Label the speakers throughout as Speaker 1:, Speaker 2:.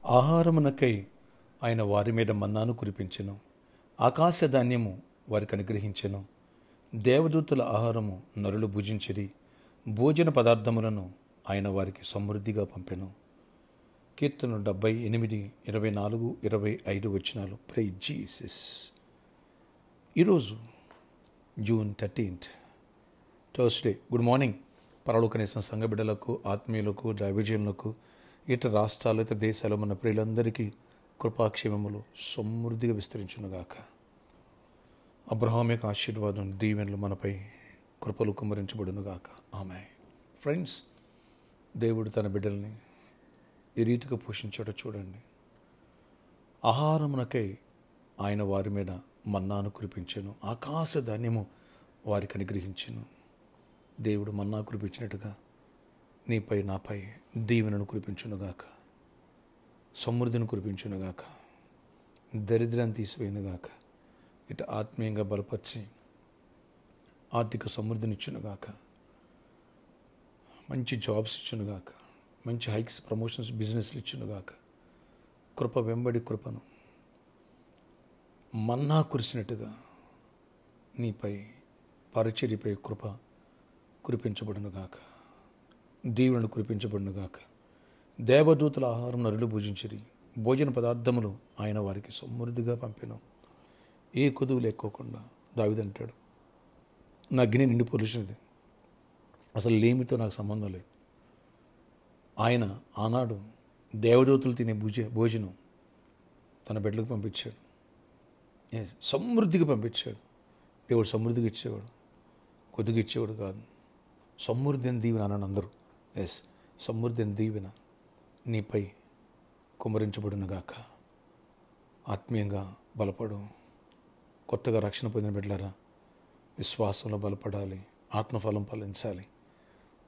Speaker 1: ఆహారమునకై ఆయన వారి మీద మన్నాను కురిపించెను. ఆకాశ ధాన్యము వారికి అనుగ్రహించెను. దేవదూతల ఆహారము నరులు భుజించిరి. భోజన పదార్థములను ఆయన వారికి సమృద్ధిగా పంపెను. కీర్తన 78, 24, 25 వచనాలు. Praise Jesus. ఈరోజు June 13th, Thursday. Good morning. పరలోకనేసిన సంఘ బిడ్డలకు, ఆత్మీయులకు, దైవజనులకు, ఇతర రాష్ట్రాలు, ఇతర దేశాలు మన ప్రియులందరికీ కృపాక్షేమములు సమృద్ధిగా విస్తరించునుగాక. అబ్రహాం యొక్క ఆశీర్వాదం, దీవెనలు మనపై కృపలు కుమ్మరించబడునుగాక. ఆమె. ఫ్రెండ్స్, దేవుడు తన బిడ్డల్ని ఈ రీతిగా పోషించాడో చూడండి. ఆహారమునకై ఆయన వారి మీద మన్నాను కురిపించెను. ఆకాశ ధాన్యము వారికి అనుగ్రహించెను. దేవుడు మన్నా కురిపించినట్టుగా నీపై, నాపై దీవెనను కురిపించునుగాక, సమృద్ధిని కురిపించునుగాక, దరిద్రాన్ని తీసివేయునుగాక, ఇటు ఆత్మీయంగా బలపరిచి ఆర్థిక సమృద్ధిని ఇచ్చునుగాక, మంచి జాబ్స్ ఇచ్చునుగాక, మంచి హైక్స్, ప్రమోషన్స్, బిజినెస్లు ఇచ్చునుగాక. కృప వెంబడి కృపను మన్నా కురిసినట్టుగా నీపై, పరిచర్యపై కృప కురిపించబడునుగాక, దీవెనలు కురిపించబడునుగాక. దేవదూతల ఆహారం నరులు భుజించిరి. భోజన పదార్థములు ఆయన వారికి సమృద్ధిగా పంపెను. ఏ కొదువు లేకోకుండా దావీదు అంటాడు, నా గిన్నె నిండి పొలిచినది, అసలు లేమితో నాకు సంబంధం లేదు. ఆయన ఆనాడు దేవదూతలు తినే భోజనం తన బిడ్డలకు పంపించాడు. సమృద్ధిగా పంపించాడు. దేవుడు సమృద్ధిగా ఇచ్చేవాడు, కొద్దిగా ఇచ్చేవాడు కాదు. సమృద్ధి అని దీవెన అన్నాను అందరూ. సమృద్ధి అని దీవెన నీపై కుమ్మరించబడునుగాక. ఆత్మీయంగా బలపడు. కొత్తగా రక్షణ పొందిన బిడ్డలారా, విశ్వాసంలో బలపడాలి, ఆత్మఫలం ఫలించాలి.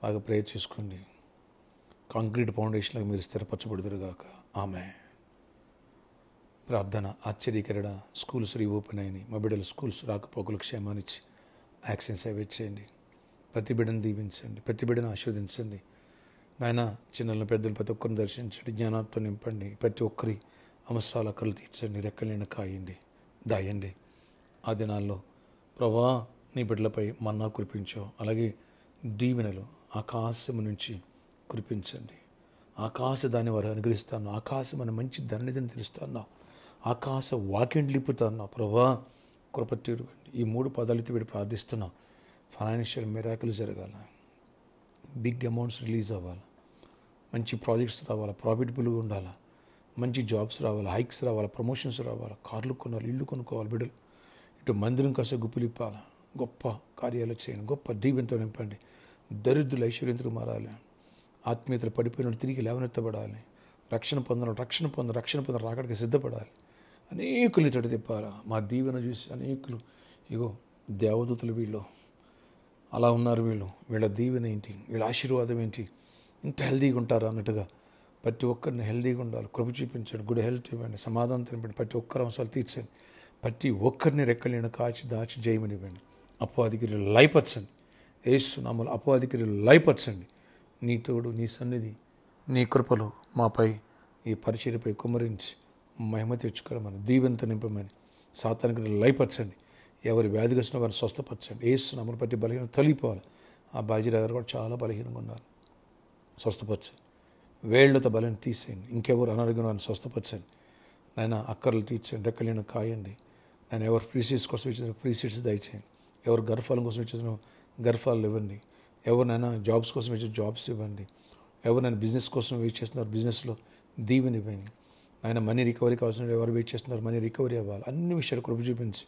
Speaker 1: బాగా ప్రేయర్ చేసుకోండి. కాంక్రీట్ ఫౌండేషన్లో మీరు స్థిరపరచబడుదురుగాక. ఆమె. ప్రార్థన. ఆశ్చర్యకరణ. స్కూల్స్ రీఓపెన్ అయినాయి. మా బిడ్డలు స్కూల్స్ రాకపోకలు క్షేమాన్నిచ్చి యాక్సిడెంట్స్ అవాయిడ్ చేయండి. ప్రతి బిడ్డను దీవించండి, ప్రతి బిడ్డను ఆశీర్వదించండి. నాయన, చిన్నలను, పెద్దలు ప్రతి ఒక్కరిని దర్శించండి, జ్ఞానంతో నింపండి. ప్రతి ఒక్కరి అవసరాల అక్కలు తీర్చండి, రెక్కలైన కాయండి, దాయండి. ఆ దినాల్లో ప్రభా నీ బిడ్డలపై మన్నా కురిపించో, అలాగే దీవెనలు ఆకాశము నుంచి కురిపించండి. ఆకాశ దాన్ని వారు అనుగ్రహిస్తాను. ఆకాశం మన మంచి ధన్యతను తెలుస్తాను. ఆకాశ వాక్యం లిపుతాను. ప్రభా కృప తీరువండి. ఈ 3 పదాలతో వీడు ప్రార్థిస్తున్నా. ఫైనాన్షియల్ మిరాకిల్ జరగాల, బిగ్ అమౌంట్స్ రిలీజ్ అవ్వాలి, మంచి ప్రాజెక్ట్స్ రావాలా, ప్రాఫిటబుల్గా ఉండాలా, మంచి జాబ్స్ రావాలి, హైక్స్ రావాలి, ప్రమోషన్స్ రావాలి, కార్లు కొనాలి, ఇల్లు కొనుక్కోవాలి. బిడ్డలు ఇటు మందిరం కాసే గుప్పిలిప్పాలి. గొప్ప కార్యాలు చేయండి. గొప్ప దీవెనతో నింపండి. దరిద్రులు ఐశ్వర్యంతో మారాలి. ఆత్మీయతలు పడిపోయిన తిరిగి లేవనెత్తబడాలి. రక్షణ పొందాలి, రాకడికి సిద్ధపడాలి. అనేకులు ఇతడు తిప్పారా. మా దీవెన చూసి అనేకులు, ఇగో దేవదూతలు వీళ్ళు అలా ఉన్నారు, వీళ్ళ దీవెన ఏంటి, వీళ్ళ ఆశీర్వాదం ఏంటి, ఇంత హెల్దీగా ఉంటారా అన్నట్టుగా ప్రతి ఒక్కరిని హెల్దీగా ఉండాలి. కృప చూపించండి, గుడ్ హెల్త్ ఇవ్వండి, సమాధానం తినివ్వండి, ప్రతి ఒక్కరి అవసరాలు తీర్చండి, ప్రతి ఒక్కరిని రెక్కలేని కాచి దాచి జయమనివ్వండి. అపవాదికి లయపరచండి. యేసు నామములో అపవాదికి లయపరచండి. నీ తోడు, నీ సన్నిధి, నీ కృపలు మాపై, ఈ పరిచర్యపై కుమ్మరించి మహిమ తెచ్చుకోమని, దీవెనతో నింపమని సాతానికి లయపరచండి. ఎవరి వ్యాధిగ్రస్తున్న వారిని స్వస్థపరచండి. యేసు నామములో ప్రతి బలహీన తొలగిపోవాలి. ఆ బాజీరావు గారు కూడా చాలా బలహీనంగా ఉన్నారు, స్వస్థపరచండి. వేళ్లతో బలం తీసేయండి. ఇంకెవరు అనారోగ్యం వారిని స్వస్థపరచండి. నాయన అక్కర్లు తీర్చండి, రెక్కలేని కాయండి. నేను ఎవరు ఫ్రీ సీట్స్ కోసం ఇచ్చిన ఫ్రీ సీట్స్ దయచేయండి. ఎవరు గర్భఫలం కోసం ఇచ్చిన గర్భాలు ఇవ్వండి. ఎవరినైనా జాబ్స్ కోసం ఇచ్చిన జాబ్స్ ఇవ్వండి. ఎవరైనా బిజినెస్ కోసం వెయిట్ చేస్తున్నారు, బిజినెస్లో దీవెని ఇవ్వండి. ఆయన మనీ రికవరీ కావాల్సిన ఎవరు వెయిట్ చేస్తున్నారు, మనీ రికవరీ అవ్వాలి. అన్ని విషయాలు కృప చూపించి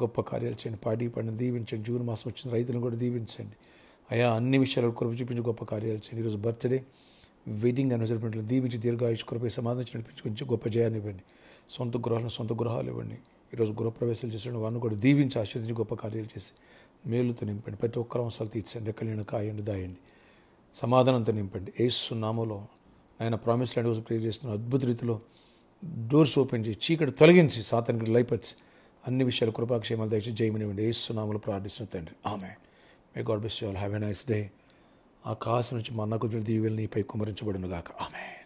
Speaker 1: గొప్ప కార్యాలు చేయండి. పాడి పండుగ దీవించండి. జూన్ మాసం వచ్చిన రైతులను కూడా దీవించండి. అయా అన్ని విషయాలు కృప చూపించి గొప్ప కార్యాలు చేయండి. ఈరోజు బర్త్డే, వెడ్డింగ్ అనివర్సరీ దీవించి దీర్ఘాయుష్ కృపై సమాధానం నడిపించుకొని గొప్ప జయాన్ని ఇవ్వండి. సొంత గృహాలు ఇవ్వండి. ఈరోజు గృహప్రవేశాలు చేసిన వారిని కూడా దీవించి ఆశీర్వదించి గొప్ప కార్యాలు చేసి మేలుతో నింపండి. ప్రతి ఒక్కరి అవసరాలు తీర్చండి, రెక్కలేని కాయండి, దాయండి, సమాధానంతో నింపండి. యేసు నామములో ఆయన ప్రామిస్ ల్యాండ్ కోసం ప్రేర్ చేస్తున్న అద్భుత రీతిలో డోర్స్ ఓపెన్ చేసి చీకటి తొలగించి సాతానికి లయపరిచి అన్ని విషయాలు కృపాక్షేమాలు దయచేసి జయమనివ్వండి. యేసు నామములో ప్రార్థిస్తున్న తండ్రి, amen. May God bless you all. Have a nice day. ఆకాశం నుంచి మన్నా కుదిరిన దీవెనలు నీపై కుమ్మరించబడునుగాక. ఆమెన్.